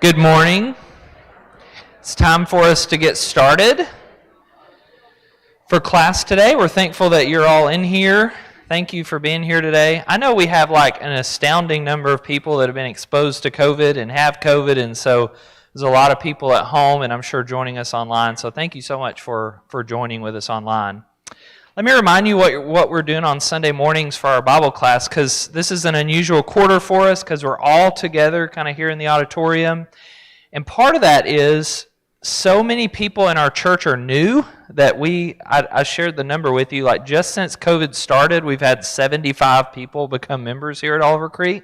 Good morning. It's time for us to get started for class today. We're thankful that you're all in here. Thank you for being here today. I know we have like an astounding number of people that have been exposed to COVID and have COVID, and so there's a lot of people at home and I'm sure joining us online. So thank you so much for joining with us online. Let me remind you what we're doing on Sunday mornings for our Bible class, because this is an unusual quarter for us because we're all together kind of here in the auditorium. And part of that is so many people in our church are new that I shared the number with you. Like just since COVID started, we've had 75 people become members here at Oliver Creek.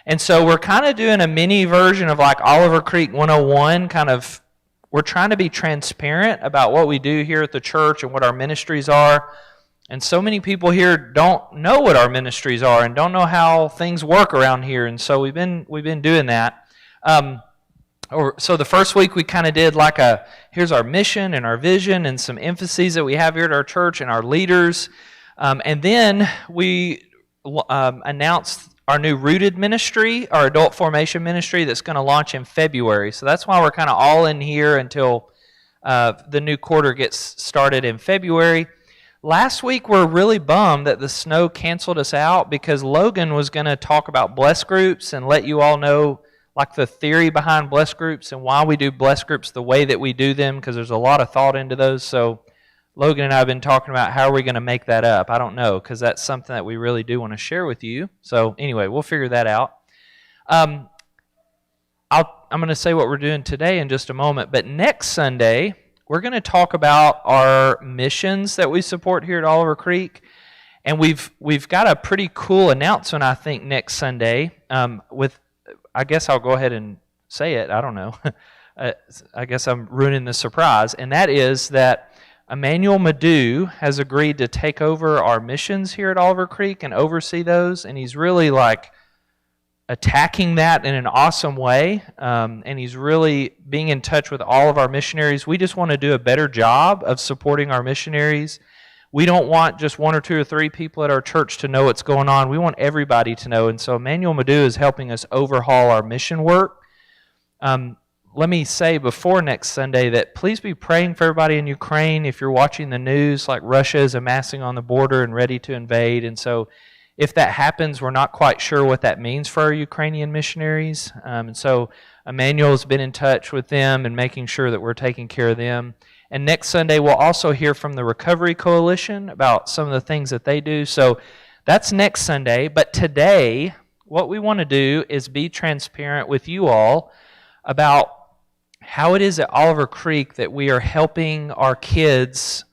And so we're kind of doing a mini version of like Oliver Creek 101 kind of. We're trying to be transparent about what we do here at the church and what our ministries are. And so many people here don't know what our ministries are and don't know how things work around here. And so we've been doing that. So the first week we kind of did like here's our mission and our vision and some emphases that we have here at our church and our leaders. And then we announced our new Rooted ministry, our adult formation ministry that's going to launch in February. So that's why we're kind of all in here until the new quarter gets started in February. Last week we're really bummed that the snow canceled us out because Logan was going to talk about bless groups and let you all know like the theory behind bless groups and why we do bless groups the way that we do them, because there's a lot of thought into those. So Logan and I have been talking about how are we going to make that up. I don't know, because that's something that we really do want to share with you. So anyway, we'll figure that out. I'm going to say what we're doing today in just a moment, but next Sunday, we're going to talk about our missions that we support here at Oliver Creek. And we've got a pretty cool announcement, I think, next Sunday. I guess I'll go ahead and say it. I don't know. I guess I'm ruining the surprise. And that is that Emmanuel Madu has agreed to take over our missions here at Oliver Creek and oversee those, and he's really like attacking that in an awesome way, and he's really being in touch with all of our missionaries. We just want to do a better job of supporting our missionaries. We don't want just one or two or three people at our church to know what's going on. We want everybody to know, and so Emmanuel Madu is helping us overhaul our mission work. Let me say before next Sunday that please be praying for everybody in Ukraine. If you're watching the news, like Russia is amassing on the border and ready to invade. And so if that happens, we're not quite sure what that means for our Ukrainian missionaries. And so Emmanuel has been in touch with them and making sure that we're taking care of them. And next Sunday, we'll also hear from the Recovery Coalition about some of the things that they do. So that's next Sunday. But today, what we want to do is be transparent with you all about how it is at Oliver Creek that we are helping our kids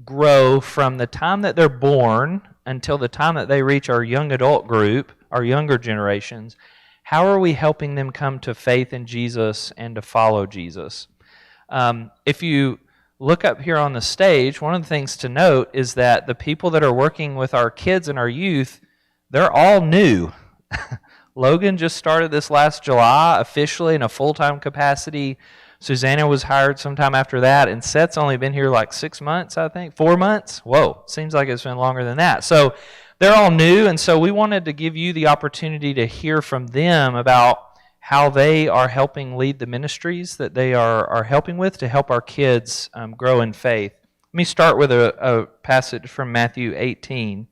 grow from the time that they're born until the time that they reach our young adult group, our younger generations. How are we helping them come to faith in Jesus and to follow Jesus? If you look up here on the stage, one of the things to note is that the people that are working with our kids and our youth, they're all new. Logan just started this last July officially in a full-time capacity. Susanna was hired sometime after that, and Seth's only been here like 6 months, I think. 4 months? Whoa, seems like it's been longer than that. So they're all new, and so we wanted to give you the opportunity to hear from them about how they are helping lead the ministries that they are helping with to help our kids grow in faith. Let me start with a passage from Matthew 18.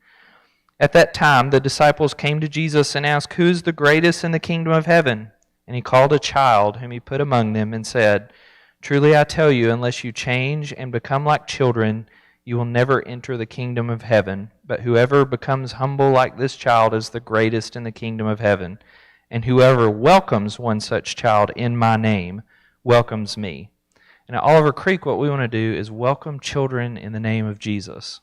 At that time, the disciples came to Jesus and asked, "Who is the greatest in the kingdom of heaven?" And he called a child whom he put among them and said, "Truly I tell you, unless you change and become like children, you will never enter the kingdom of heaven. But whoever becomes humble like this child is the greatest in the kingdom of heaven. And whoever welcomes one such child in my name welcomes me." And at Oliver Creek, what we want to do is welcome children in the name of Jesus.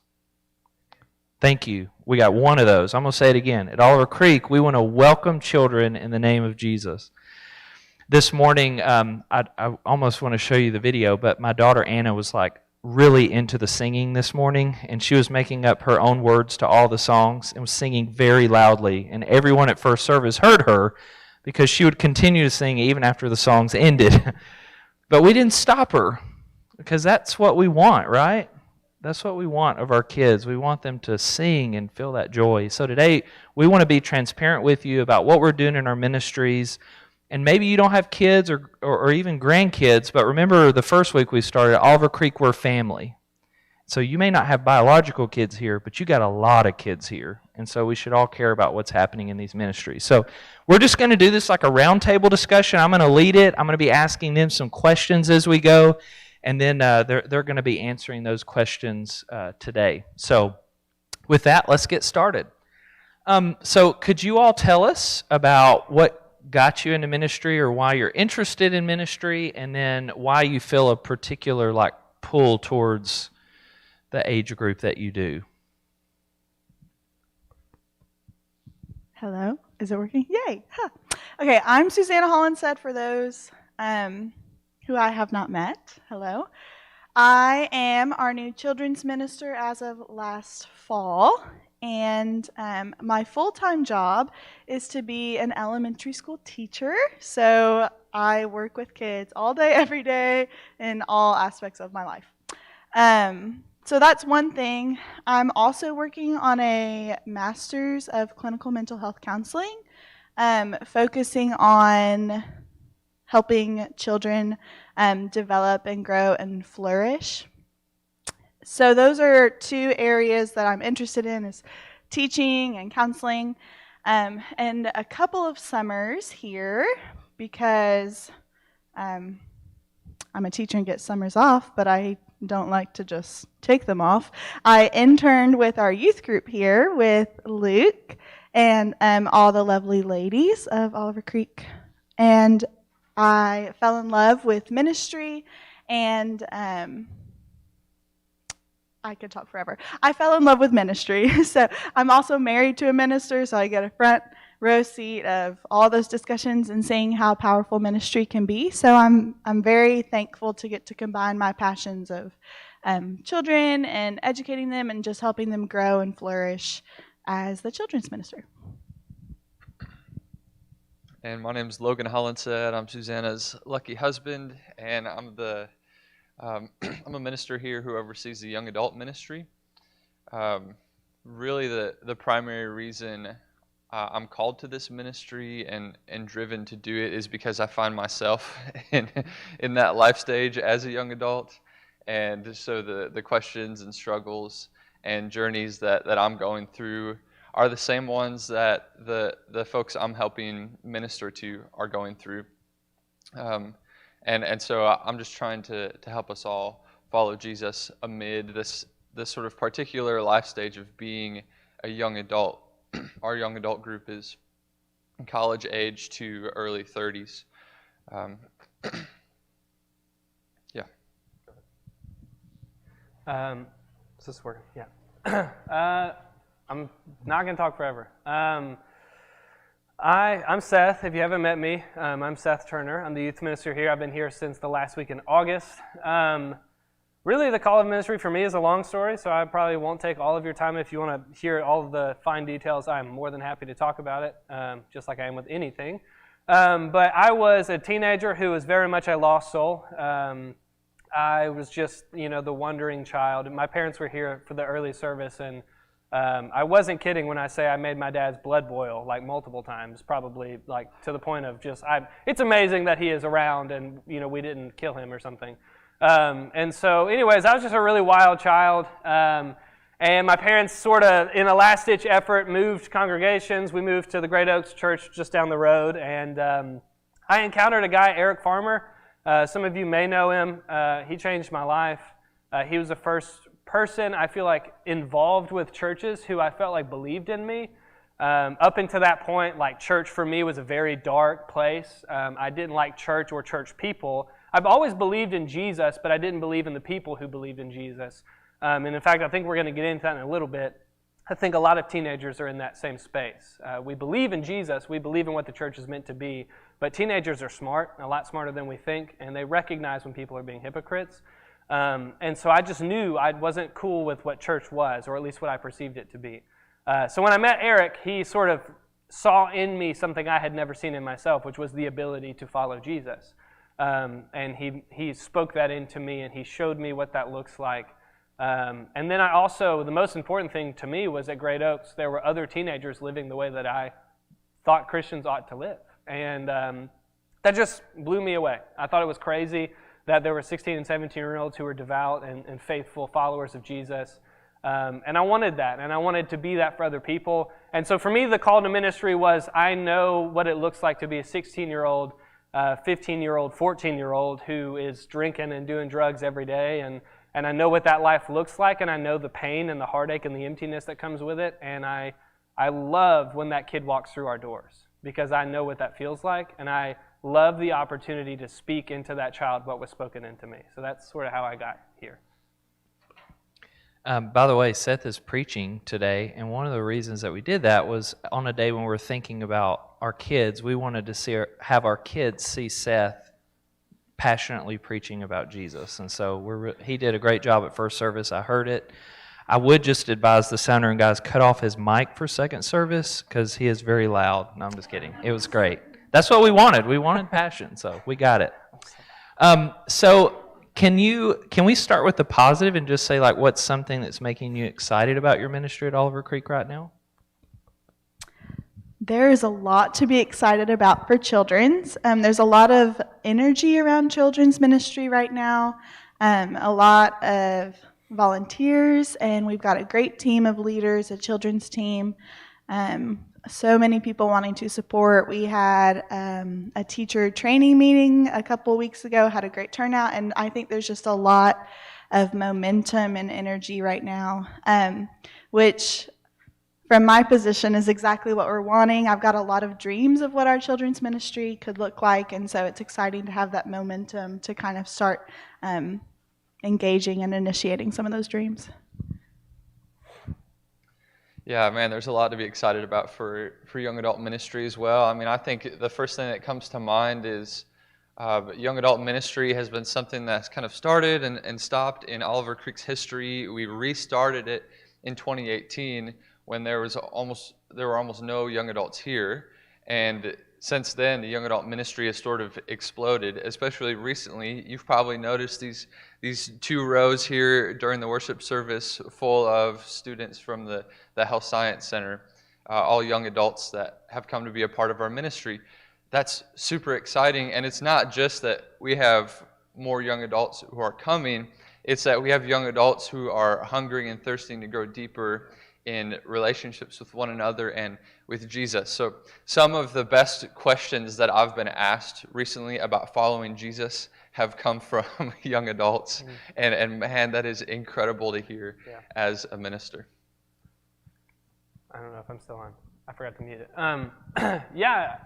Thank you. We got one of those. I'm going to say it again. At Oliver Creek, we want to welcome children in the name of Jesus. This morning, I almost want to show you the video, but my daughter Anna was like really into the singing this morning, and she was making up her own words to all the songs and was singing very loudly. And everyone at first service heard her because she would continue to sing even after the songs ended. But we didn't stop her because that's what we want, right? That's what we want of our kids. We want them to sing and feel that joy. So today, we want to be transparent with you about what we're doing in our ministries, And maybe you don't have kids or even grandkids, but remember the first week we started, Oliver Creek, we're family. So you may not have biological kids here, but you got a lot of kids here. And so we should all care about what's happening in these ministries. So we're just going to do this like a roundtable discussion. I'm going to lead it. I'm going to be asking them some questions as we go. And then they're going to be answering those questions today. So with that, let's get started. So could you all tell us about what got you into ministry or why you're interested in ministry, and then why you feel a particular pull towards the age group that you do? Hello, is it working? Yay! Huh. Okay, I'm Susanna Hollinsted for those who I have not met. Hello. I am our new children's minister as of last fall, and my full-time job is to be an elementary school teacher. So I work with kids all day, every day, in all aspects of my life. So that's one thing. I'm also working on a master's of clinical mental health counseling, focusing on helping children develop and grow and flourish. So those are two areas that I'm interested in, is teaching and counseling. And a couple of summers here, because I'm a teacher and get summers off, but I don't like to just take them off. I interned with our youth group here with Luke and all the lovely ladies of Oliver Creek. And I fell in love with ministry, and I could talk forever. I fell in love with ministry. So I'm also married to a minister, so I get a front row seat of all those discussions and seeing how powerful ministry can be. So I'm very thankful to get to combine my passions of children and educating them and just helping them grow and flourish as the children's minister. And my name's Logan Hollinsted. I'm Susanna's lucky husband, and I'm a minister here who oversees the young adult ministry. Really, the primary reason I'm called to this ministry and driven to do it is because I find myself in that life stage as a young adult. And so the questions and struggles and journeys that I'm going through are the same ones that the folks I'm helping minister to are going through. And so I'm just trying to help us all follow Jesus amid this sort of particular life stage of being a young adult. Our young adult group is college age to early 30s. Yeah. Is this working? Yeah. I'm not going to talk forever. I'm Seth. If you haven't met me, I'm Seth Turner. I'm the youth minister here. I've been here since the last week in August. Really, the call of ministry for me is a long story, so I probably won't take all of your time. If you want to hear all of the fine details, I'm more than happy to talk about it, just like I am with anything. But I was a teenager who was very much a lost soul. I was just, the wandering child. My parents were here for the early service, and I wasn't kidding when I say I made my dad's blood boil multiple times, probably to the point of it's amazing that he is around and, we didn't kill him or something. And so anyways, I was just a really wild child. And my parents sort of, in a last-ditch effort, moved congregations. We moved to the Great Oaks Church just down the road. And I encountered a guy, Eric Farmer. Some of you may know him. He changed my life. He was the first person I feel involved with churches who I felt believed in me. Up until that point, church for me was a very dark place. I didn't like church or church people. I've always believed in Jesus, but I didn't believe in the people who believed in Jesus. And in fact, I think we're going to get into that in a little bit. I think a lot of teenagers are in that same space. We believe in Jesus. We believe in what the church is meant to be. But teenagers are smart, a lot smarter than we think, and they recognize when people are being hypocrites. And so I just knew I wasn't cool with what church was, or at least what I perceived it to be. So when I met Eric, he sort of saw in me something I had never seen in myself, which was the ability to follow Jesus. And he spoke that into me, and he showed me what that looks like. And then the most important thing to me was at Great Oaks, there were other teenagers living the way that I thought Christians ought to live. And that just blew me away. I thought it was crazy that there were 16 and 17-year-olds who were devout and faithful followers of Jesus. And I wanted that, and I wanted to be that for other people. And so for me, the call to ministry was, I know what it looks like to be a 16-year-old, 15-year-old, 14-year-old who is drinking and doing drugs every day, and I know what that life looks like, and I know the pain and the heartache and the emptiness that comes with it, and I love when that kid walks through our doors, because I know what that feels like, and I love the opportunity to speak into that child what was spoken into me. So that's sort of how I got here. By the way, Seth is preaching today, and one of the reasons that we did that was on a day when we were thinking about our kids, we wanted to have our kids see Seth passionately preaching about Jesus. And so he did a great job at first service. I heard it. I would just advise the sound room guys cut off his mic for second service because he is very loud. No, I'm just kidding. It was great. That's what we wanted. We wanted passion, so we got it. So can we start with the positive and just say, like, what's something that's making you excited about your ministry at Oliver Creek right now? There is a lot to be excited about for children's. There's a lot of energy around children's ministry right now, a lot of volunteers, and we've got a great team of leaders, a children's team. So many people wanting to support. We had a teacher training meeting a couple weeks ago, had a great turnout, and I think there's just a lot of momentum and energy right now, which from my position is exactly what we're wanting. I've got a lot of dreams of what our children's ministry could look like, and so it's exciting to have that momentum to kind of start engaging and initiating some of those dreams. Yeah, man, there's a lot to be excited about for young adult ministry as well. I mean, I think the first thing that comes to mind is young adult ministry has been something that's kind of started and stopped in Oliver Creek's history. We restarted it in 2018 when there were almost no young adults here, and since then the young adult ministry has sort of exploded. Especially recently, you've probably noticed these two rows here during the worship service full of students from the Health Science Center, all young adults that have come to be a part of our ministry. That's super exciting, and it's not just that we have more young adults who are coming, it's that we have young adults who are hungering and thirsting to grow deeper in relationships with one another and with Jesus. So some of the best questions that I've been asked recently about following Jesus have come from young adults, and man, that is incredible to hear as a minister. I don't know if I'm still on. I forgot to mute it. Yeah,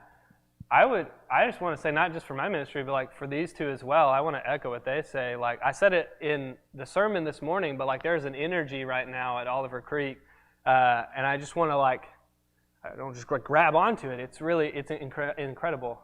I just want to say, not just for my ministry, but like for these two as well, I want to echo what they say. Like I said it in the sermon this morning, but like there's an energy right now at Oliver Creek, and I just want to I don't just grab onto it. It's incredible.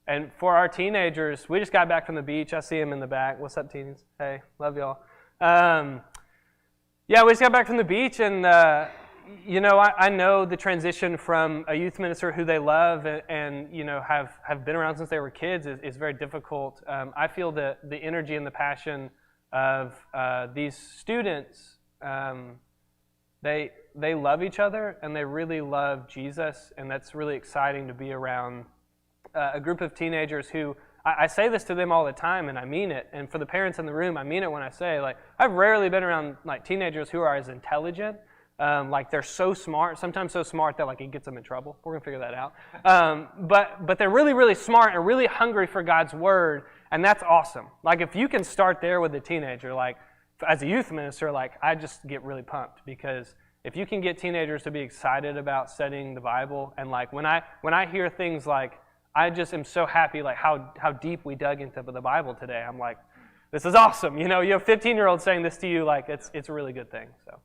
And for our teenagers, we just got back from the beach. I see them in the back. What's up, teens? Hey, love y'all. Yeah, we just got back from the beach, and I know the transition from a youth minister who they love and have been around since they were kids is very difficult. I feel the energy and the passion of these students. They love each other, and they really love Jesus, and that's really exciting to be around a group of teenagers who, I say this to them all the time, and I mean it. And for the parents in the room, I mean it when I say, I've rarely been around teenagers who are as intelligent. They're so smart, sometimes so smart that it gets them in trouble. We're gonna figure that out. But they're really, really smart and really hungry for God's word, and that's awesome. If you can start there with a teenager, as a youth minister, I just get really pumped, because if you can get teenagers to be excited about studying the Bible, and when I hear things I just am so happy how deep we dug into the Bible today. I'm like, this is awesome. You have 15-year-olds saying this to you, it's a really good thing. So.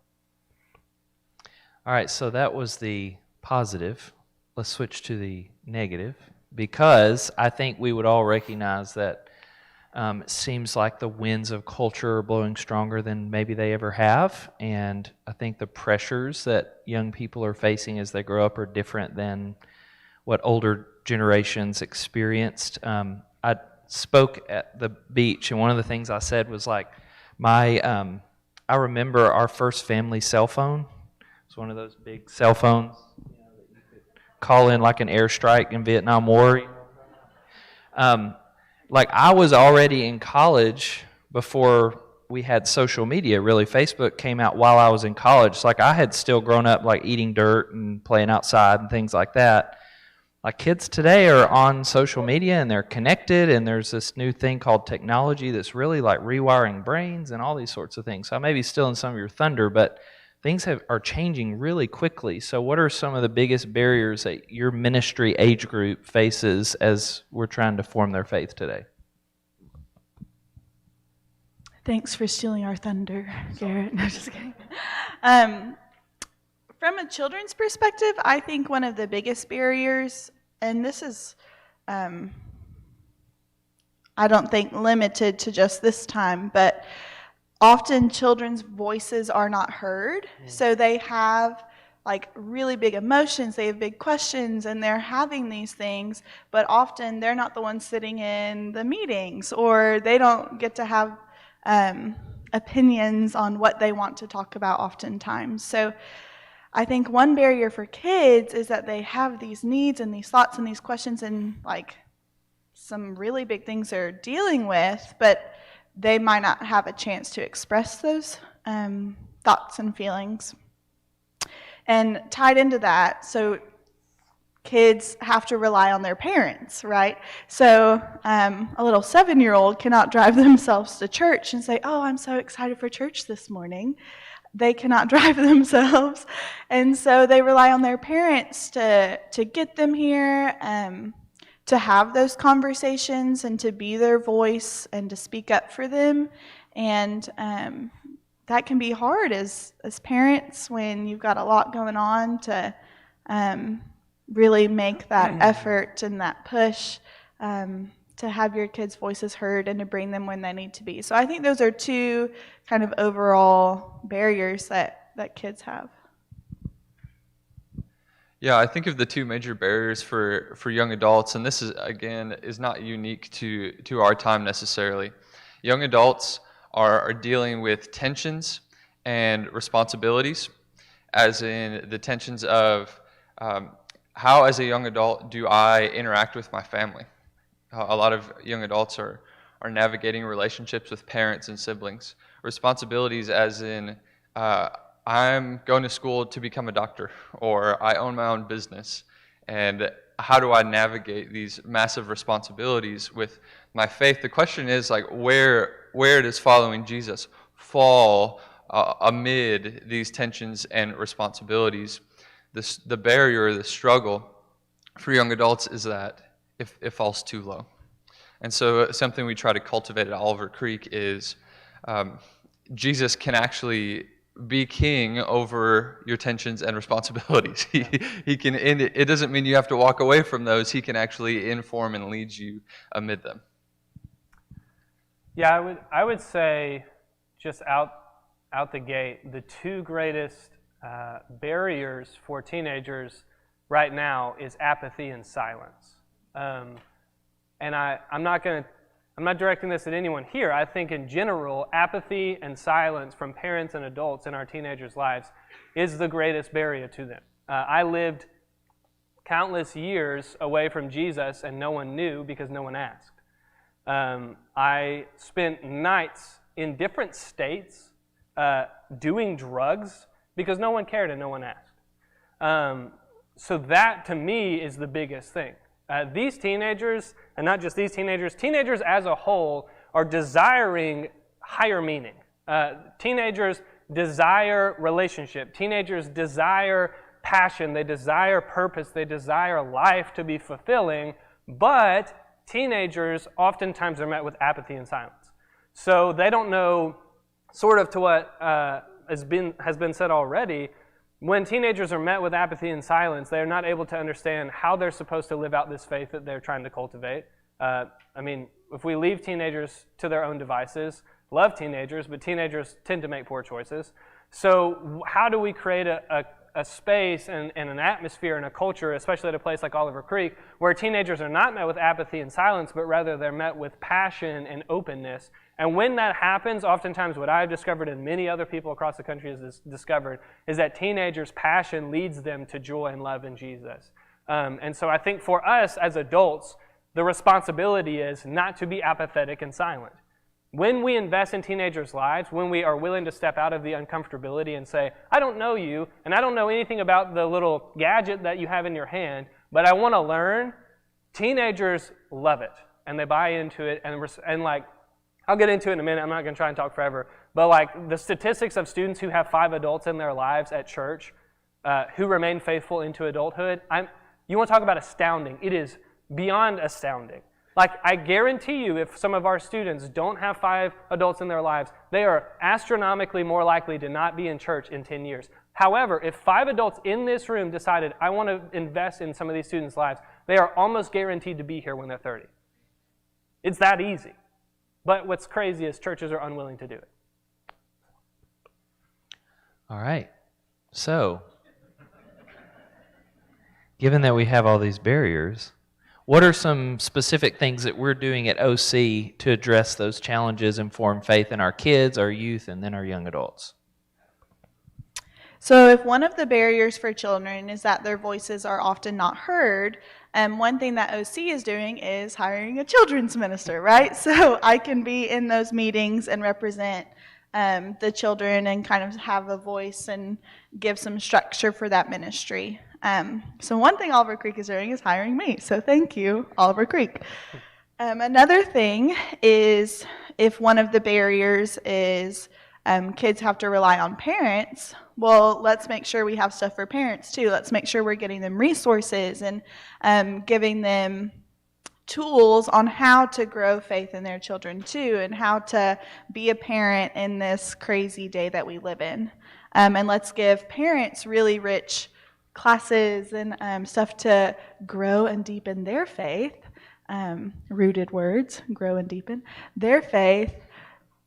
All right, so that was the positive. Let's switch to the negative, because I think we would all recognize that it seems like the winds of culture are blowing stronger than maybe they ever have, and I think the pressures that young people are facing as they grow up are different than what older generations experienced. I spoke at the beach, and one of the things I said was I remember our first family cell phone. It's one of those big cell phones that you could call in like an airstrike in Vietnam War. Like I was already in college before we had social media. Really, Facebook came out while I was in college. So like I had still grown up like eating dirt and playing outside and things like that. Like kids today are on social media and they're connected, and there's this new thing called technology that's really like rewiring brains and all these sorts of things. So I may be stealing some of your thunder, but things are changing really quickly. So what are some of the biggest barriers that your ministry age group faces as we're trying to form their faith today? Thanks for stealing our thunder, Garrett. No, just kidding. From a children's perspective, I think one of the biggest barriers, and this is, I don't think limited to just this time, but often children's voices are not heard. So they have like really big emotions, they have big questions, and they're having these things, but often they're not the ones sitting in the meetings, or they don't get to have opinions on what they want to talk about oftentimes. So I think one barrier for kids is that they have these needs and these thoughts and these questions and like some really big things they're dealing with, but they might not have a chance to express those thoughts and feelings. And tied into that, so kids have to rely on their parents, right? So a little 7-year-old cannot drive themselves to church and say, oh, I'm so excited for church this morning. They cannot drive themselves. And so they rely on their parents to get them here, to have those conversations and to be their voice and to speak up for them. And that can be hard as parents when you've got a lot going on to really make that effort and that push to have your kids' voices heard and to bring them when they need to be. So I think those are two kind of overall barriers that kids have. Yeah, I think of the two major barriers for young adults, and this is not unique to our time necessarily. Young adults are dealing with tensions and responsibilities, as in the tensions of how, as a young adult, do I interact with my family? A lot of young adults are navigating relationships with parents and siblings. Responsibilities as in, I'm going to school to become a doctor, or I own my own business. And how do I navigate these massive responsibilities with my faith? The question is, like, where does following Jesus fall amid these tensions and responsibilities? The barrier, the struggle for young adults is that it falls too low. And so something we try to cultivate at Oliver Creek is Jesus can actually be king over your tensions and responsibilities. He can. It doesn't mean you have to walk away from those. He can actually inform and lead you amid them. Yeah, I would say just out the gate, the two greatest barriers for teenagers right now is apathy and silence. And I'm not directing this at anyone here. I think in general, apathy and silence from parents and adults in our teenagers' lives is the greatest barrier to them. I lived countless years away from Jesus and no one knew because no one asked. I spent nights in different states doing drugs because no one cared and no one asked. So that to me is the biggest thing. These teenagers, and not just these teenagers as a whole are desiring higher meaning. Teenagers desire relationship. Teenagers desire passion. They desire purpose. They desire life to be fulfilling. But teenagers oftentimes are met with apathy and silence. So they don't know, sort of to what has been said already, when teenagers are met with apathy and silence, they are not able to understand how they're supposed to live out this faith that they're trying to cultivate. If we leave teenagers to their own devices, love teenagers, but teenagers tend to make poor choices. So how do we create a space and an atmosphere and a culture, especially at a place like Oliver Creek, where teenagers are not met with apathy and silence, but rather they're met with passion and openness? And when that happens, oftentimes what I've discovered and many other people across the country has discovered is that teenagers' passion leads them to joy and love in Jesus. And so I think for us as adults, The responsibility is not to be apathetic and silent. When we invest in teenagers' lives, when we are willing to step out of the uncomfortability and say, I don't know you, and I don't know anything about the little gadget that you have in your hand, but I want to learn, teenagers love it, and they buy into it, and like, I'll get into it in a minute, I'm not going to try and talk forever, but like the statistics of students who have 5 adults in their lives at church who remain faithful into adulthood, you want to talk about astounding. It is beyond astounding. Like, I guarantee you, if some of our students don't have 5 adults in their lives, they are astronomically more likely to not be in church in 10 years. However, if 5 adults in this room decided, I want to invest in some of these students' lives, they are almost guaranteed to be here when they're 30. It's that easy. But what's crazy is churches are unwilling to do it. All right. So, given that we have all these barriers, what are some specific things that we're doing at OC to address those challenges and form faith in our kids, our youth, and then our young adults? So if one of the barriers for children is that their voices are often not heard, one thing that OC is doing is hiring a children's minister, right? So I can be in those meetings and represent the children and kind of have a voice and give some structure for that ministry. So one thing Oliver Creek is doing is hiring me. So thank you, Oliver Creek. Another thing is if one of the barriers is kids have to rely on parents, well, let's make sure we have stuff for parents too. Let's make sure we're getting them resources and giving them tools on how to grow faith in their children too, and how to be a parent in this crazy day that we live in. And let's give parents really rich classes and stuff to grow and deepen their faith, rooted words, grow and deepen their faith,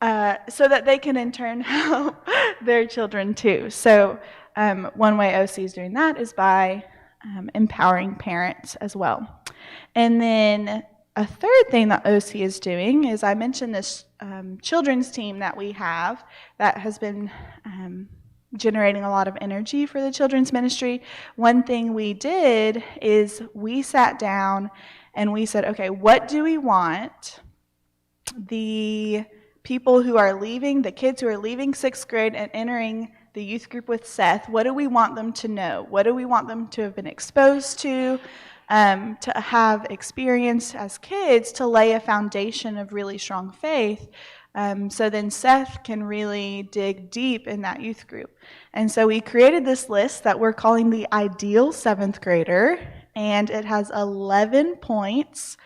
so that they can in turn help their children too. So one way OC is doing that is by empowering parents as well. And then a third thing that OC is doing is, I mentioned this children's team that we have that has been generating a lot of energy for the children's ministry. One thing we did is we sat down and we said, okay, what do we want the people who are leaving, the kids who are leaving 6th grade and entering the youth group with Seth, what do we want them to know? What do we want them to have been exposed to have experience as kids, to lay a foundation of really strong faith? So then Seth can really dig deep in that youth group. And so we created this list that we're calling the Ideal 7th Grader, and it has 11 points.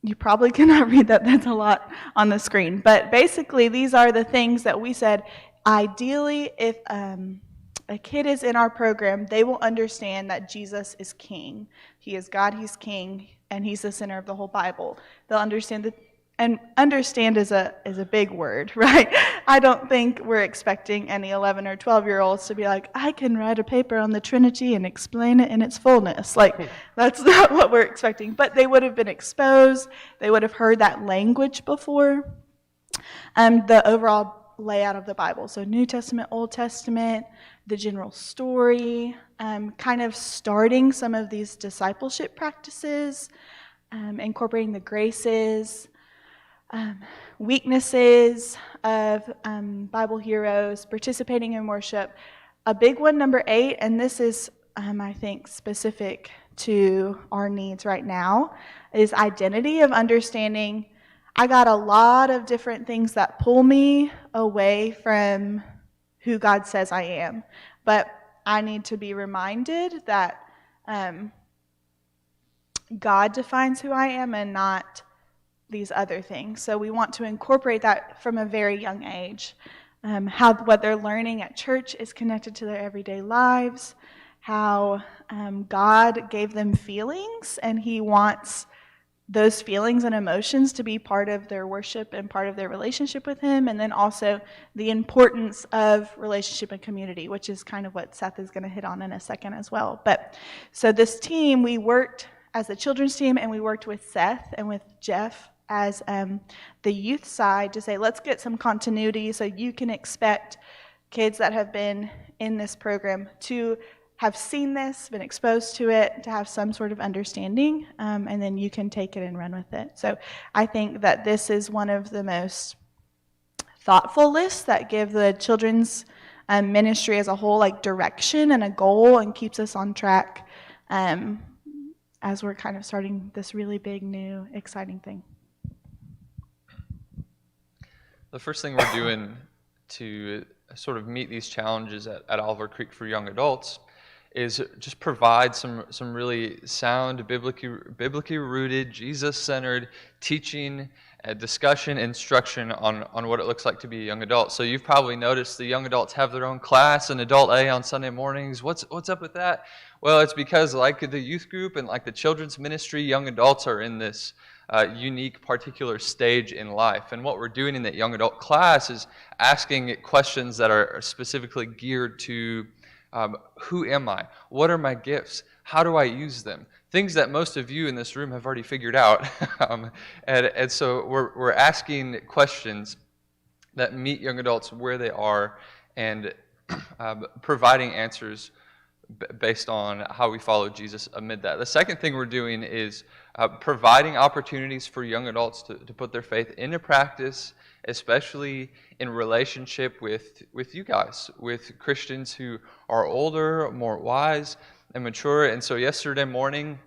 You probably cannot read that. That's a lot on the screen. But basically, these are the things that we said, ideally, if a kid is in our program, they will understand that Jesus is King. He is God, He's King, and He's the center of the whole Bible. They'll understand that. And understand is a big word, right? I don't think we're expecting any 11 or 12-year-olds to be like, I can write a paper on the Trinity and explain it in its fullness. Like, that's not what we're expecting. But they would have been exposed. They would have heard that language before. The overall layout of the Bible. So New Testament, Old Testament, the general story, kind of starting some of these discipleship practices, incorporating the graces, weaknesses of Bible heroes, participating in worship. A big one, number 8, and this is, I think, specific to our needs right now, is identity, of understanding I got a lot of different things that pull me away from who God says I am. But I need to be reminded that God defines who I am and not these other things. So we want to incorporate that from a very young age. How what they're learning at church is connected to their everyday lives. How God gave them feelings, and He wants those feelings and emotions to be part of their worship and part of their relationship with Him. And then also the importance of relationship and community, which is kind of what Seth is going to hit on in a second as well. But so this team, we worked as a children's team, and we worked with Seth and with Jeff as the youth side to say, let's get some continuity so you can expect kids that have been in this program to have seen this, been exposed to it, to have some sort of understanding, and then you can take it and run with it. So I think that this is one of the most thoughtful lists that give the children's ministry as a whole like direction and a goal and keeps us on track as we're kind of starting this really big, new, exciting thing. The first thing we're doing to sort of meet these challenges at Oliver Creek for young adults is just provide some really sound, biblically rooted, Jesus-centered teaching, discussion, instruction on what it looks like to be a young adult. So you've probably noticed the young adults have their own class, and Adult A on Sunday mornings. What's up with that? Well, it's because like the youth group and like the children's ministry, young adults are in this unique, particular stage in life. And what we're doing in that young adult class is asking questions that are specifically geared to who am I? What are my gifts? How do I use them? Things that most of you in this room have already figured out. And so we're asking questions that meet young adults where they are and providing answers based on how we follow Jesus amid that. The second thing we're doing is providing opportunities for young adults to put their faith into practice, especially in relationship with you guys, with Christians who are older, more wise, and mature. And so yesterday morning,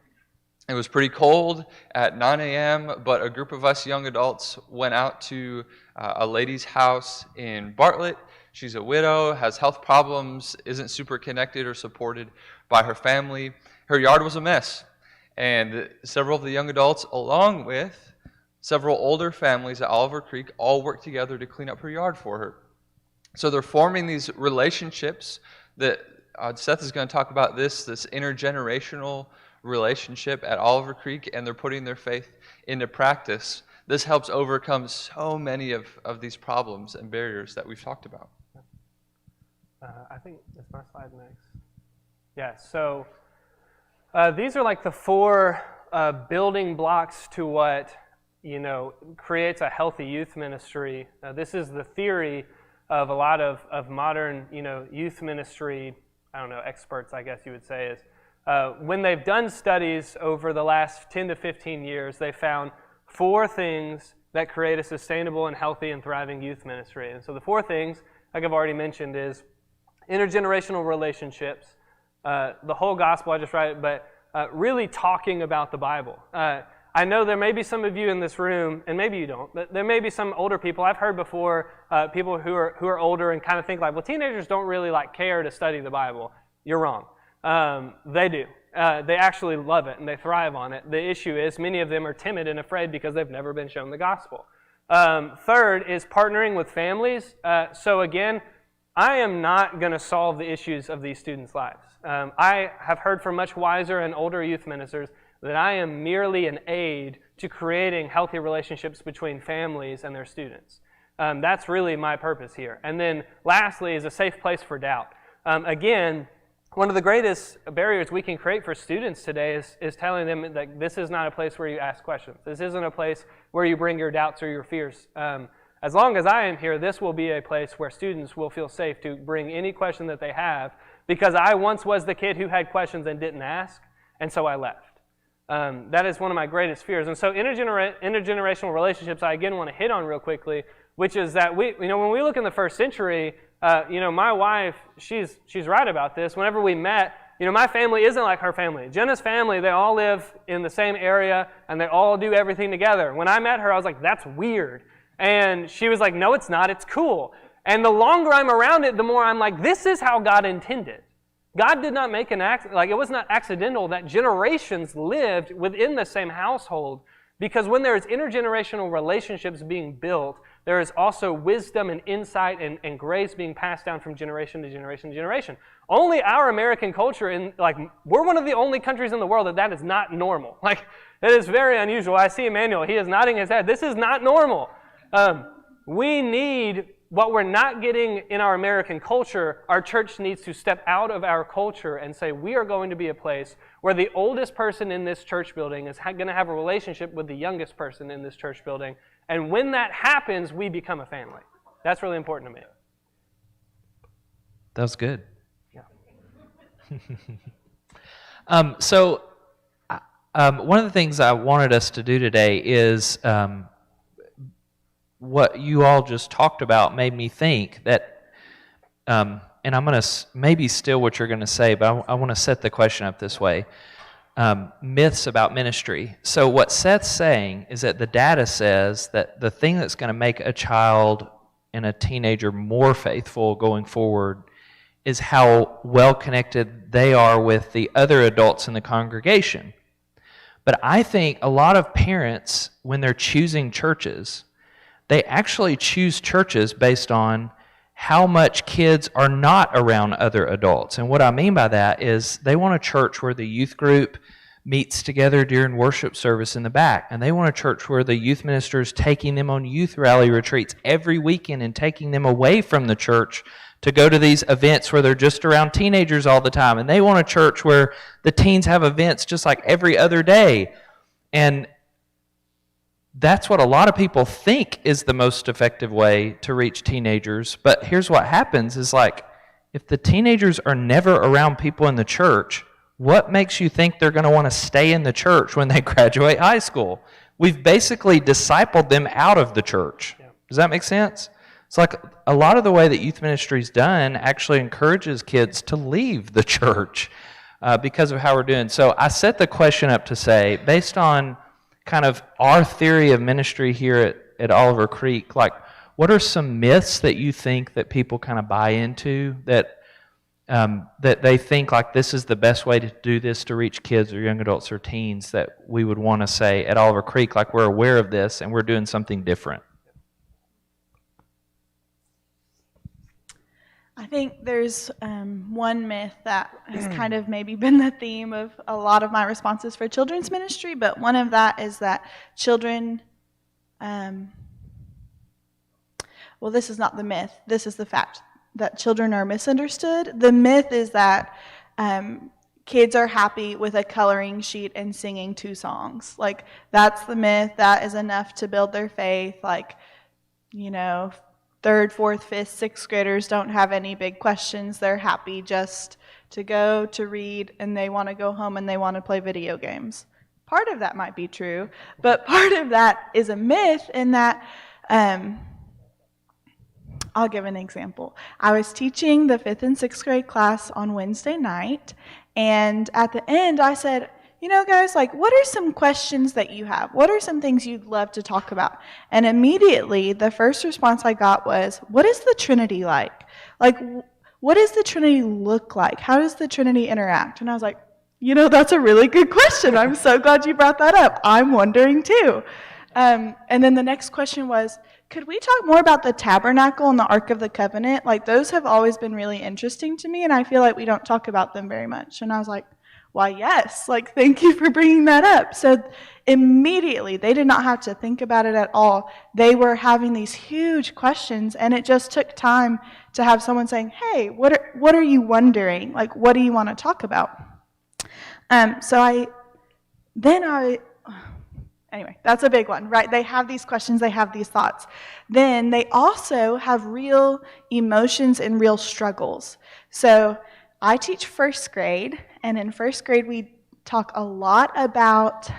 it was pretty cold at 9 a.m., but a group of us young adults went out to a lady's house in Bartlett. She's a widow, has health problems, isn't super connected or supported by her family. Her yard was a mess. And several of the young adults, along with several older families at Oliver Creek, all worked together to clean up her yard for her. So they're forming these relationships that Seth is going to talk about this intergenerational relationship at Oliver Creek, and they're putting their faith into practice. This helps overcome so many of these problems and barriers that we've talked about. I think it's my slide next. Yeah, so these are like the four building blocks to what, creates a healthy youth ministry. This is the theory of a lot of modern, youth ministry, experts, I guess you would say, is when they've done studies over the last 10 to 15 years, they found four things that create a sustainable and healthy and thriving youth ministry. And so the four things, like I've already mentioned, is intergenerational relationships, the whole gospel, I just write it, but really talking about the Bible. I know there may be some of you in this room, and maybe you don't, but there may be some older people. I've heard before people who are older and kind of think like, well, teenagers don't really care to study the Bible. You're wrong. They do. They actually love it and they thrive on it. The issue is many of them are timid and afraid because they've never been shown the gospel. Third is partnering with families. So again, I am not going to solve the issues of these students' lives. I have heard from much wiser and older youth ministers that I am merely an aid to creating healthy relationships between families and their students. That's really my purpose here. And then lastly is a safe place for doubt. Again, one of the greatest barriers we can create for students today is telling them that this is not a place where you ask questions. This isn't a place where you bring your doubts or your fears. As long as I am here, this will be a place where students will feel safe to bring any question that they have, because I once was the kid who had questions and didn't ask, and so I left. That is one of my greatest fears. And so intergenerational relationships, I again want to hit on real quickly, which is that when we look in the first century, my wife, she's right about this. Whenever we met, my family isn't like her family. Jenna's family, they all live in the same area, and they all do everything together. When I met her, I was like, that's weird. And she was like, no, it's not. It's cool. And the longer I'm around it, the more I'm like, this is how God intended. God did not make it was not accidental that generations lived within the same household, because when there is intergenerational relationships being built, there is also wisdom and insight and grace being passed down from generation to generation to generation. Only our American culture, we're one of the only countries in the world that is not normal. That is very unusual. I see Emmanuel. He is nodding his head. This is not normal. We need what we're not getting in our American culture. Our church needs to step out of our culture and say, we are going to be a place where the oldest person in this church building is going to have a relationship with the youngest person in this church building. And when that happens, we become a family. That's really important to me. That was good. Yeah. So, one of the things I wanted us to do today is what you all just talked about made me think that, and I'm going to maybe steal what you're going to say, but I want to set the question up this way. Myths about ministry. So what Seth's saying is that the data says that the thing that's going to make a child and a teenager more faithful going forward is how well connected they are with the other adults in the congregation. But I think a lot of parents, when they're choosing churches, they actually choose churches based on how much kids are not around other adults. And what I mean by that is they want a church where the youth group meets together during worship service in the back. And they want a church where the youth minister is taking them on youth rally retreats every weekend and taking them away from the church to go to these events where they're just around teenagers all the time. And they want a church where the teens have events just like every other day. And that's what a lot of people think is the most effective way to reach teenagers. But here's what happens is like, if the teenagers are never around people in the church, what makes you think they're going to want to stay in the church when they graduate high school? We've basically discipled them out of the church. Does that make sense? It's like a lot of the way that youth ministry is done actually encourages kids to leave the church because of how we're doing. So I set the question up to say, based on kind of our theory of ministry here at Oliver Creek, like what are some myths that you think that people kind of buy into that they think like this is the best way to do this to reach kids or young adults or teens that we would want to say at Oliver Creek, like we're aware of this and we're doing something different? I think there's one myth that has kind of maybe been the theme of a lot of my responses for children's ministry, but one of that is that children, well, this is not the myth, this is the fact, that children are misunderstood. The myth is that kids are happy with a coloring sheet and singing 2 songs. Like, that's the myth, that is enough to build their faith. Like, you know, 3rd, 4th, 5th, 6th graders don't have any big questions. They're happy just to go, to read, and they want to go home and they want to play video games. Part of that might be true, but part of that is a myth in that, I'll give an example. I was teaching the 5th and 6th grade class on Wednesday night, and at the end I said, you know, guys, like, what are some questions that you have? What are some things you'd love to talk about? And immediately, the first response I got was, what is the Trinity like? Like, what does the Trinity look like? How does the Trinity interact? And I was like, you know, that's a really good question. I'm so glad you brought that up. I'm wondering too. And then the next question was, could we talk more about the tabernacle and the Ark of the Covenant? Like, those have always been really interesting to me, and I feel like we don't talk about them very much. And I was like, why, yes, like, thank you for bringing that up. So immediately, they did not have to think about it at all. They were having these huge questions, and it just took time to have someone saying, hey, what are you wondering? Like, what do you want to talk about? Anyway, that's a big one, right? They have these questions, they have these thoughts. Then they also have real emotions and real struggles. So I teach 1st grade, and in 1st grade we talk a lot about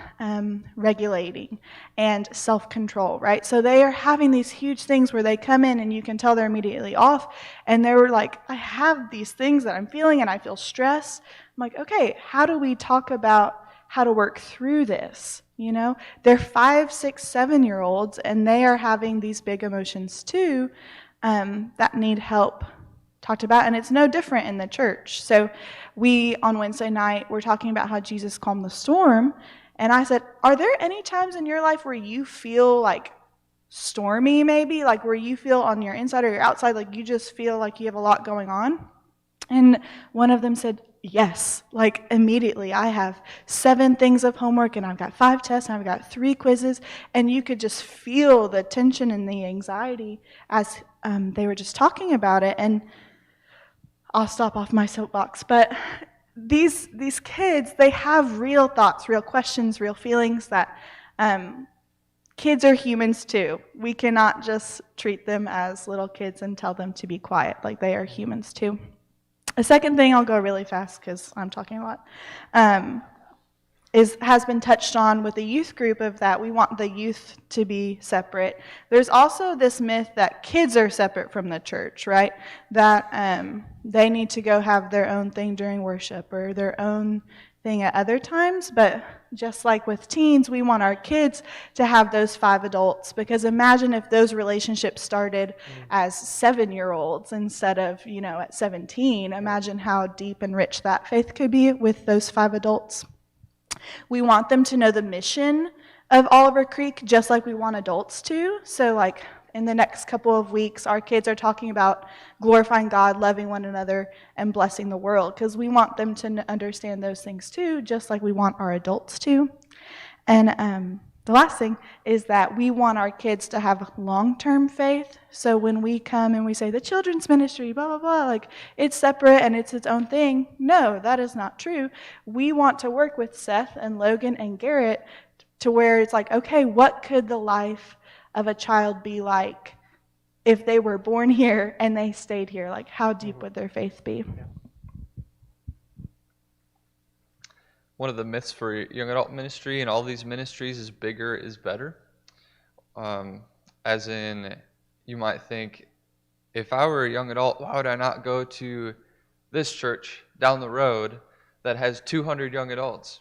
regulating and self-control, right? So they are having these huge things where they come in and you can tell they're immediately off, and they were like, I have these things that I'm feeling and I feel stress. I'm like, okay, how do we talk about how to work through this? You know, they're 5, 6, 7-year-olds, and they are having these big emotions too that need help talked about, and it's no different in the church. So we, on Wednesday night, were talking about how Jesus calmed the storm, and I said, are there any times in your life where you feel like stormy, maybe, like where you feel on your inside or your outside, like you just feel like you have a lot going on? And one of them said, yes, like immediately. I have 7 things of homework, and I've got 5 tests, and I've got 3 quizzes, and you could just feel the tension and the anxiety as they were just talking about it. And I'll stop off my soapbox, but these kids, they have real thoughts, real questions, real feelings that kids are humans too. We cannot just treat them as little kids and tell them to be quiet. Like, they are humans too. A second thing, I'll go really fast because I'm talking a lot, has been touched on with the youth group of that we want the youth to be separate. There's also this myth that kids are separate from the church, right? That they need to go have their own thing during worship or their own thing at other times, but just like with teens, we want our kids to have those 5 adults, because imagine if those relationships started as 7-year-olds instead of, at 17. Imagine how deep and rich that faith could be with those 5 adults. We want them to know the mission of Oliver Creek just like we want adults to. So like in the next couple of weeks, our kids are talking about glorifying God, loving one another, and blessing the world, because we want them to understand those things too, just like we want our adults to. And the last thing is that we want our kids to have long-term faith. So when we come and we say the children's ministry, blah, blah, blah, like it's separate and it's its own thing. No, that is not true. We want to work with Seth and Logan and Garrett to where it's like, okay, what could the life of a child be like if they were born here and they stayed here? Like, how deep would their faith be? One of the myths for young adult ministry and all these ministries is bigger is better. As in, you might think, if I were a young adult, why would I not go to this church down the road that has 200 young adults?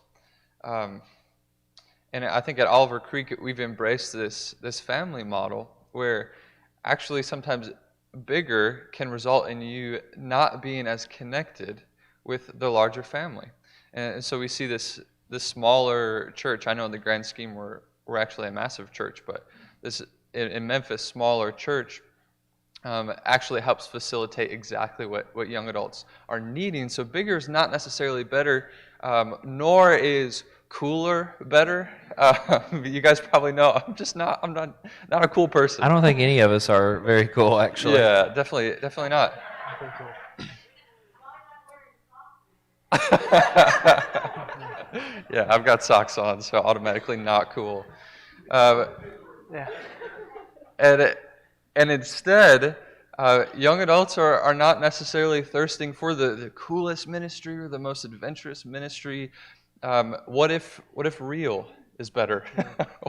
And I think at Oliver Creek, we've embraced this family model where actually sometimes bigger can result in you not being as connected with the larger family. And so we see this smaller church. I know in the grand scheme we're actually a massive church, but this in Memphis, smaller church actually helps facilitate exactly what young adults are needing. So bigger is not necessarily better, nor is cooler better. You guys probably know I'm not a cool person. I don't think any of us are very cool, actually. Yeah, definitely not. Yeah, I've got socks on, so automatically not cool. Yeah. And instead, young adults are not necessarily thirsting for the coolest ministry or the most adventurous ministry. What if real is better?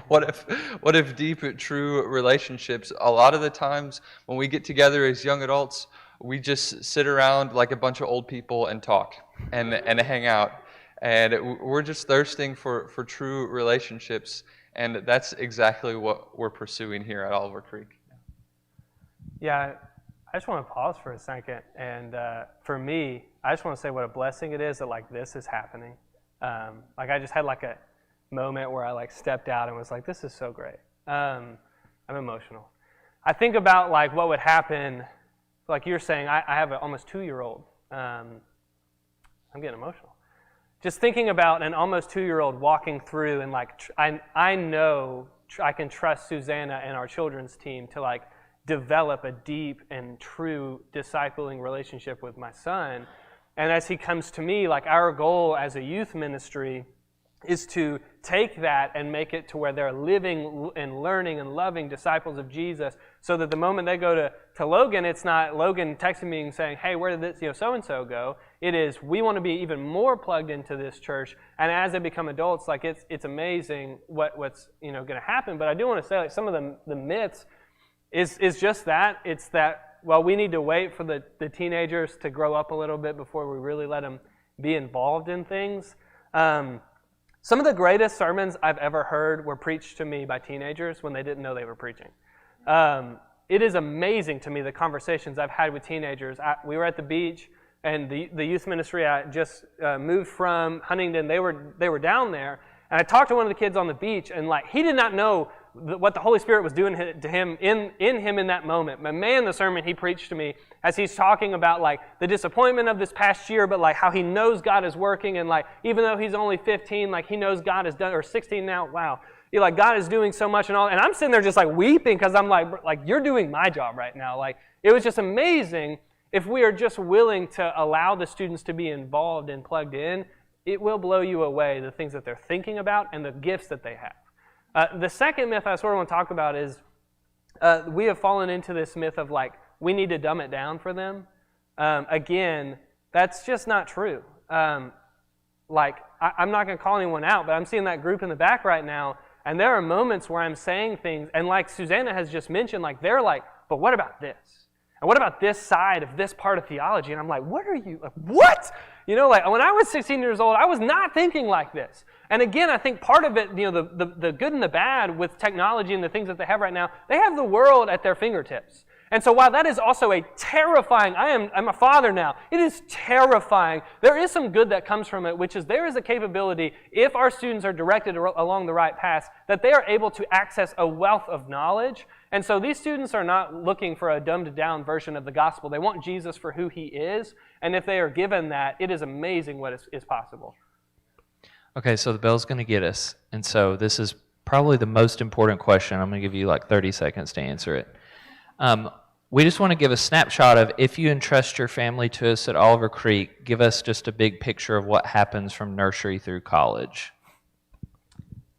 What if deep, true relationships? A lot of the times when we get together as young adults, we just sit around like a bunch of old people and talk and hang out. And we're just thirsting for true relationships. And that's exactly what we're pursuing here at Oliver Creek. Yeah, I just want to pause for a second. And for me, I just want to say what a blessing it is that like this is happening. Like I just had like a moment where I like stepped out and was like, this is so great. I'm emotional. I think about like what would happen, like you're saying, I have an almost 2-year-old. I'm getting emotional. Just thinking about an almost 2-year-old walking through and like, I know I can trust Susanna and our children's team to like develop a deep and true discipling relationship with my son. And as he comes to me, like our goal as a youth ministry is to take that and make it to where they're living and learning and loving disciples of Jesus, so that the moment they go to Logan, it's not Logan texting me and saying, hey, where did this so-and-so go? It is, we want to be even more plugged into this church. And as they become adults, like it's amazing what's going to happen. But I do want to say, like, some of the myths is just that. It's that, well, we need to wait for the teenagers to grow up a little bit before we really let them be involved in things. Some of the greatest sermons I've ever heard were preached to me by teenagers when they didn't know they were preaching. It is amazing to me the conversations I've had with teenagers. We were at the beach, and the youth ministry I just moved from Huntington, they were down there, and I talked to one of the kids on the beach, and like he did not know what the Holy Spirit was doing to him in him in that moment. But man, the sermon he preached to me as he's talking about like the disappointment of this past year, but like how he knows God is working, and like even though he's only 15, like he knows God has done, or 16 now, wow. Like God is doing so much and all, and I'm sitting there just like weeping because I'm like you're doing my job right now. Like it was just amazing. If we are just willing to allow the students to be involved and plugged in, it will blow you away, the things that they're thinking about and the gifts that they have. The second myth I sort of want to talk about is we have fallen into this myth of like we need to dumb it down for them. Again, That's just not true. I'm not going to call anyone out, but I'm seeing that group in the back right now, and there are moments where I'm saying things, and like Susanna has just mentioned, like they're like, but what about this? And what about this side of this part of theology? And I'm like, what are you, like, what? You know, like when I was 16 years old, I was not thinking like this. And again, I think part of it, you know, the good and the bad with technology and the things that they have right now, they have the world at their fingertips. And so while that is also a terrifying, I'm a father now, it is terrifying. There is some good that comes from it, which is there is a capability, if our students are directed along the right path, that they are able to access a wealth of knowledge. And so these students are not looking for a dumbed-down version of the gospel. They want Jesus for who he is. And if they are given that, it is amazing what is possible. Okay, so the bell's going to get us. And so this is probably the most important question. I'm going to give you like 30 seconds to answer it. We just want to give a snapshot of if you entrust your family to us at Oliver Creek, give us just a big picture of what happens from nursery through college.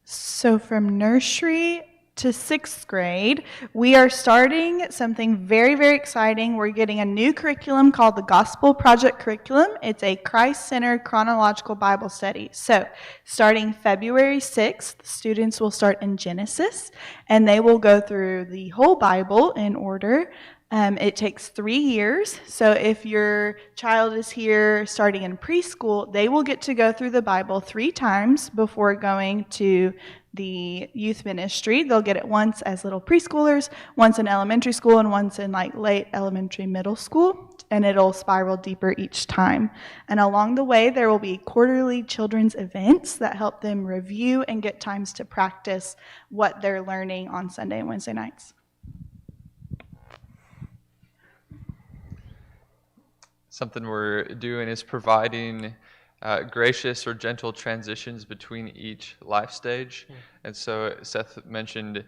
So from nursery to 6th grade, we are starting something very, very exciting. We're getting a new curriculum called the Gospel Project Curriculum. It's a Christ-centered chronological Bible study. So starting February 6th, students will start in Genesis, and they will go through the whole Bible in order. It takes 3 years. So if your child is here starting in preschool, they will get to go through the Bible 3 times before going to the youth ministry. They'll get it once as little preschoolers, once in elementary school, and once in like late elementary middle school, and it'll spiral deeper each time. And along the way, there will be quarterly children's events that help them review and get times to practice what they're learning on Sunday and Wednesday nights. Something we're doing is providing gracious or gentle transitions between each life stage. And so Seth mentioned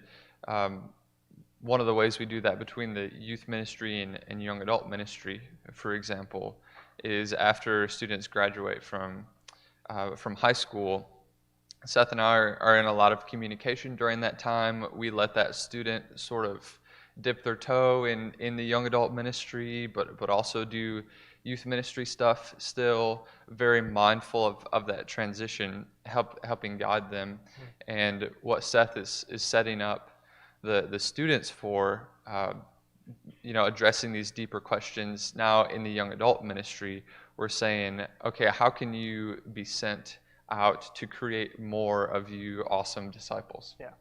one of the ways we do that between the youth ministry and young adult ministry, for example, is after students graduate from high school. Seth and I are in a lot of communication during that time. We let that student sort of dip their toe in the young adult ministry, but also do youth ministry stuff, still very mindful of that transition, helping guide them. And what Seth is setting up the students for, addressing these deeper questions now in the young adult ministry, we're saying, okay, how can you be sent out to create more of you awesome disciples? Yeah.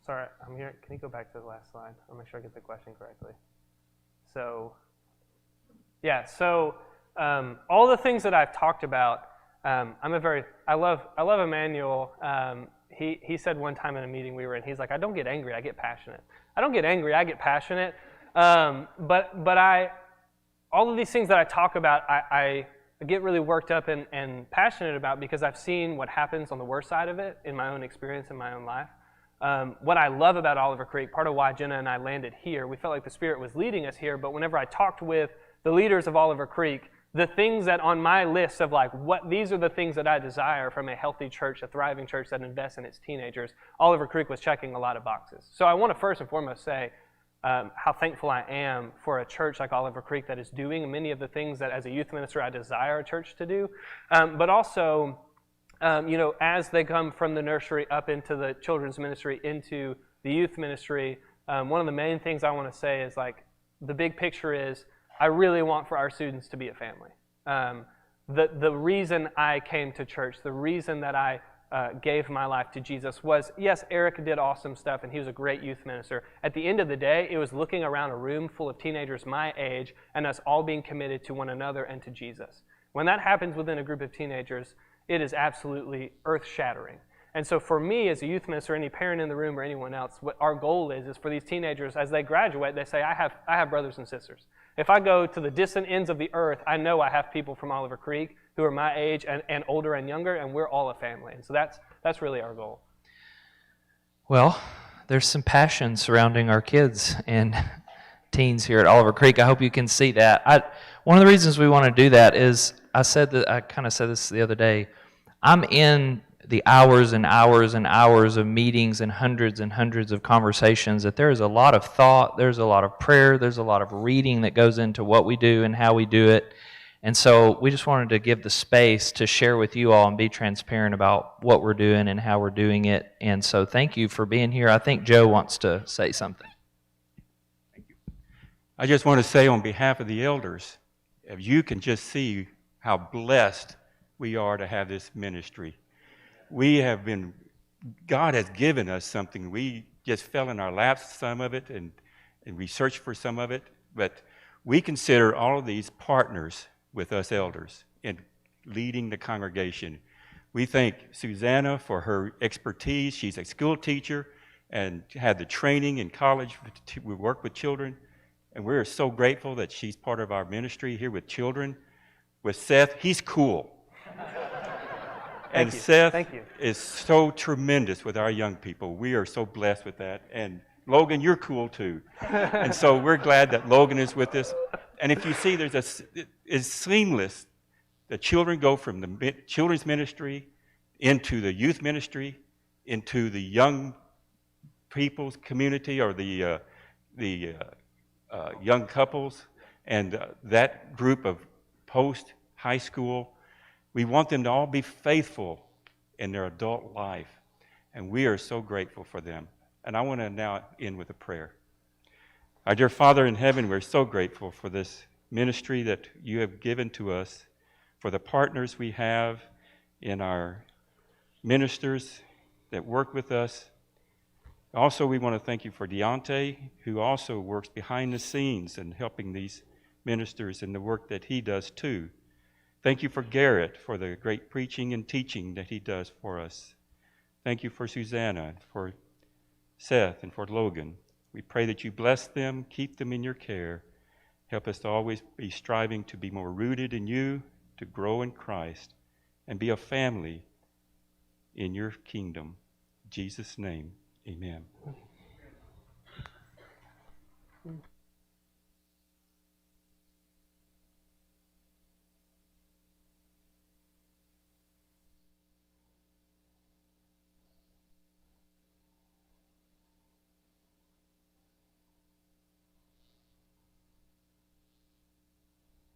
Sorry, I'm here. Can you go back to the last slide? I'll make sure I get the question correctly. So all the things that I've talked about, I love Emmanuel. He said one time in a meeting we were in, he's like, I don't get angry, I get passionate. I don't get angry, I get passionate. But all of these things that I talk about, I get really worked up and passionate about because I've seen what happens on the worst side of it in my own experience in my own life. What I love about Oliver Creek, part of why Jenna and I landed here, we felt like the Spirit was leading us here, but whenever I talked with the leaders of Oliver Creek, the things that on my list of like, these are the things that I desire from a healthy church, a thriving church that invests in its teenagers, Oliver Creek was checking a lot of boxes. So I want to first and foremost say how thankful I am for a church like Oliver Creek that is doing many of the things that as a youth minister I desire a church to do, but also as they come from the nursery up into the children's ministry, into the youth ministry, one of the main things I want to say is like, the big picture is, I really want for our students to be a family. The reason I came to church, the reason that I gave my life to Jesus was, yes, Eric did awesome stuff and he was a great youth minister. At the end of the day, it was looking around a room full of teenagers my age and us all being committed to one another and to Jesus. When that happens within a group of teenagers, it is absolutely earth-shattering. And so for me as a youth minister, any parent in the room or anyone else, what our goal is for these teenagers, as they graduate, they say, I have brothers and sisters. If I go to the distant ends of the earth, I know I have people from Oliver Creek who are my age and older and younger, and we're all a family. And so that's really our goal. Well, there's some passion surrounding our kids and teens here at Oliver Creek. I hope you can see that. One of the reasons we want to do that is, I kind of said this the other day, I'm in the hours and hours and hours of meetings and hundreds of conversations, that there is a lot of thought, there's a lot of prayer, there's a lot of reading that goes into what we do and how we do it. And so we just wanted to give the space to share with you all and be transparent about what we're doing and how we're doing it. And so thank you for being here. I think Joe wants to say something. I just want to say on behalf of the elders, if you can just see how blessed we are to have this ministry. God has given us something. We just fell in our laps, some of it, and we searched for some of it. But we consider all of these partners with us elders in leading the congregation. We thank Susanna for her expertise. She's a school teacher and had the training in college to work with children. And we're so grateful that she's part of our ministry here with children. With Seth, he's cool. And Seth is so tremendous with our young people. We are so blessed with that. And Logan, you're cool too. And so we're glad that Logan is with us. And if you see, it's seamless. The children go from the children's ministry into the youth ministry, into the young people's community, or the young couples, and that group of post-high school. We want them to all be faithful in their adult life, and we are so grateful for them. And I want to now end with a prayer. Our dear Father in heaven, we're so grateful for this ministry that you have given to us, for the partners we have in our ministers that work with us. Also, we want to thank you for Deontay, who also works behind the scenes and helping these ministers in the work that he does too. Thank you for Garrett, for the great preaching and teaching that he does for us. Thank you for Susanna, for Seth, and for Logan. We pray that you bless them, keep them in your care. Help us to always be striving to be more rooted in you, to grow in Christ, and be a family in your kingdom. In Jesus' name, amen.